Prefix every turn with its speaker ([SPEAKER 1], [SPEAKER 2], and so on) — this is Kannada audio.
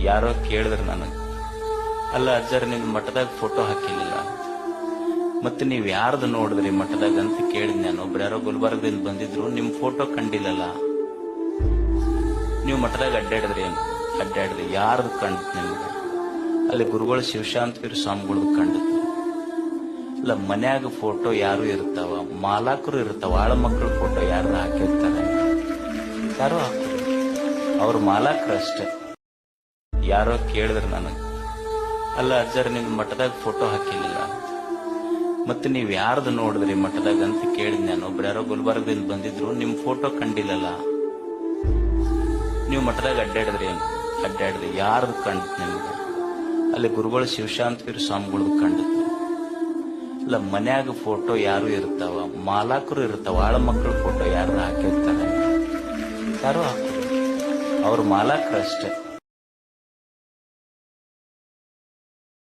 [SPEAKER 1] ಯಾರೋ ಕೇಳಿದ್ರು ನನಗೆ, ಅಲ್ಲ ಅಜ್ಜರ್ ನಿಮ್ ಮಠದಾಗ ಫೋಟೋ ಹಾಕಿಲ್ಲ, ಮತ್ತೆ ನೀವ್ ಯಾರ್ದು ನೋಡಿದ್ರಿ ಮಠದಾಗ ಅಂತ ಕೇಳಿದ್ ನಾನು. ಒಬ್ರು ಯಾರೋ ಗುಲ್ಬರ್ಗದಿಂದ ಬಂದಿದ್ರು, ನಿಮ್ ಫೋಟೋ ಕಂಡಿಲ್ಲಲ್ಲ, ನೀವು ಮಠದಾಗ ಅಡ್ಡಾಡಿದ್ರಿ ಏನು? ಅಡ್ಡಾಡಿದ್ರಿ, ಯಾರ್ದು ಕಂಡ್ ನಿಮ್ಗೆ? ಅಲ್ಲಿ ಗುರುಗಳು ಶಿವಶಾಂತಗಿರಿ ಸ್ವಾಮಿಗಳದ್ದು ಕಂಡಿತ್ತು. ಇಲ್ಲ ಮನ್ಯಾಗ ಫೋಟೋ ಯಾರು ಇರ್ತಾವ, ಮಾಲಾಕರು ಇರ್ತಾವ, ಆಳ ಮಕ್ಕಳ ಫೋಟೋ ಯಾರು ಹಾಕಿರ್ತಾರೆ? ಯಾರೋ ಹಾಕೋದು, ಅವ್ರ ಮಾಲಾಕರು ಅಷ್ಟೇ. ಯಾರೋ ಕೇಳಿದ್ರು ನನಗೆ, ಅಲ್ಲ ಅಜ್ಜರ್ ನಿಮ್ ಮಠದಾಗ ಫೋಟೋ ಹಾಕಿಲ್ಲ, ಮತ್ತೆ ನೀವ್ ಯಾರ್ದು ನೋಡಿದ್ರಿ ಮಠದಾಗ ಅಂತ ಕೇಳಿದ್ ನಾನು. ಒಬ್ರು ಯಾರೋ ಗುಲ್ಬರ್ಗದಿಂದ ಬಂದಿದ್ರು, ನಿಮ್ ಫೋಟೋ ಕಂಡಿಲ್ಲಲ್ಲ, ನೀವು ಮಠದಾಗ ಅಡ್ಡಾಡಿದ್ರಿ ಏನು? ಅಡ್ಡಾಡಿದ್ರಿ, ಯಾರ್ದು ಕಂಡ್ ನಿಮ್ಗೆ? ಅಲ್ಲಿ ಗುರುಗಳು ಶಿವಶಾಂತಗಿರಿ ಸ್ವಾಮಿಗಳದ್ದು ಕಂಡಿತ್ತು. ಇಲ್ಲ ಮನ್ಯಾಗ ಫೋಟೋ ಯಾರು ಇರ್ತಾವ, ಮಾಲಾಕರು ಇರ್ತಾವ, ಆಳ ಮಕ್ಕಳ ಫೋಟೋ ಯಾರು ಹಾಕಿರ್ತಾರೆ? ಯಾರೋ ಹಾಕೋದು, ಅವ್ರ ಮಾಲಾಕರು ಅಷ್ಟೇ.